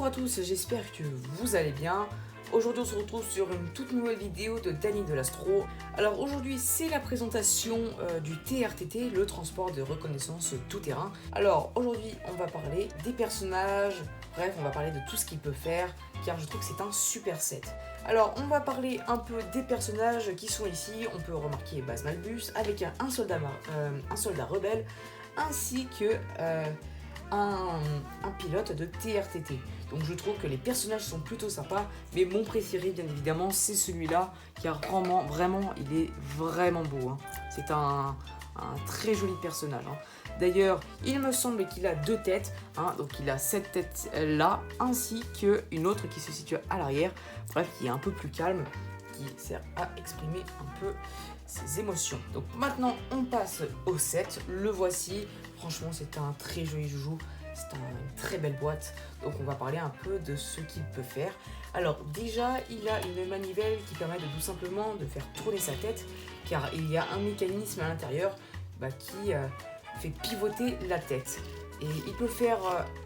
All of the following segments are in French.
Bonjour à tous, j'espère que vous allez bien. Aujourd'hui on se retrouve sur une toute nouvelle vidéo de Danny de l'Astro. Alors aujourd'hui c'est la présentation du TRTT, le transport de reconnaissance tout-terrain. Alors aujourd'hui on va parler des personnages, bref on va parler de tout ce qu'il peut faire car je trouve que c'est un super set. Alors on va parler un peu des personnages qui sont ici. On peut remarquer Baz Malbus avec un soldat rebelle ainsi que un pilote de TRTT. Donc je trouve que les personnages sont plutôt sympas, mais mon préféré bien évidemment c'est celui-là car vraiment il est vraiment beau, hein. C'est un très joli personnage, hein. D'ailleurs il me semble qu'il a deux têtes, hein. Donc il a cette tête là ainsi qu'une autre qui se situe à l'arrière, bref qui est un peu plus calme, qui sert à exprimer un peu ses émotions. Donc maintenant on passe au set, le voici. Franchement c'est un très joli joujou, c'est une très belle boîte, donc on va parler un peu de ce qu'il peut faire. Alors déjà il a une manivelle qui permet de tout simplement de faire tourner sa tête, car il y a un mécanisme à l'intérieur qui fait pivoter la tête. Et il peut faire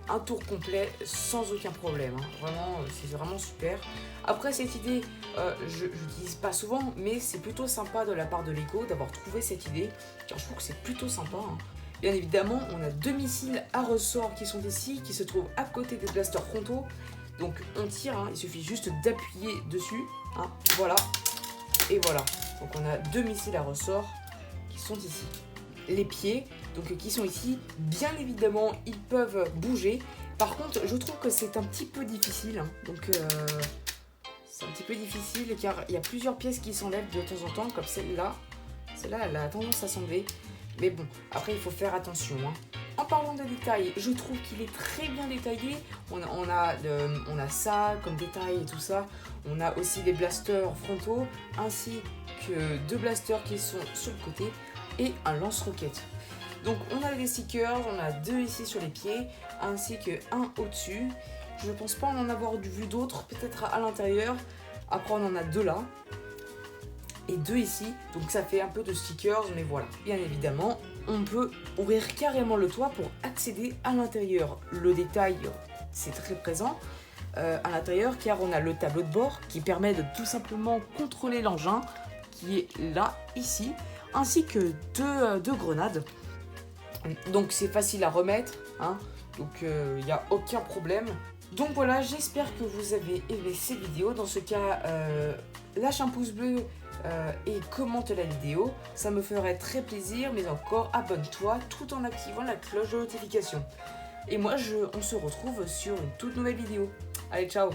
un tour complet sans aucun problème, hein. Vraiment, c'est vraiment super. Après cette idée, je l'utilise pas souvent, mais c'est plutôt sympa de la part de Lego d'avoir trouvé cette idée, car je trouve que c'est plutôt sympa, hein. Bien évidemment, on a deux missiles à ressort qui sont ici, qui se trouvent à côté des blasters frontaux. Donc on tire, hein, il suffit juste d'appuyer dessus, hein, voilà, et voilà. Donc on a deux missiles à ressort qui sont ici. Les pieds, donc qui sont ici, bien évidemment, ils peuvent bouger. Par contre, je trouve que c'est un petit peu difficile, hein. Donc c'est un petit peu difficile car il y a plusieurs pièces qui s'enlèvent de temps en temps, comme celle-là. Celle-là, elle a tendance à s'enlever. Mais bon, après il faut faire attention, hein. En parlant de détails, je trouve qu'il est très bien détaillé. On a ça comme détail et tout ça. On a aussi des blasters frontaux, ainsi que deux blasters qui sont sur le côté et un lance-roquette. Donc on a les stickers, on a deux ici sur les pieds, ainsi que un au-dessus. Je ne pense pas en avoir vu d'autres, peut-être à l'intérieur. Après on en a deux là. Et deux ici, donc ça fait un peu de stickers, mais voilà. Bien évidemment, on peut ouvrir carrément le toit pour accéder à l'intérieur. Le détail, c'est très présent à l'intérieur, car on a le tableau de bord qui permet de tout simplement contrôler l'engin, qui est là, ici, ainsi que deux grenades. Donc c'est facile à remettre, hein, donc il n'y a aucun problème. Donc voilà, j'espère que vous avez aimé cette vidéo. Dans ce cas, lâche un pouce bleu et commente la vidéo, ça me ferait très plaisir, mais encore abonne-toi tout en activant la cloche de notification. Et moi on se retrouve sur une toute nouvelle vidéo. Allez, ciao!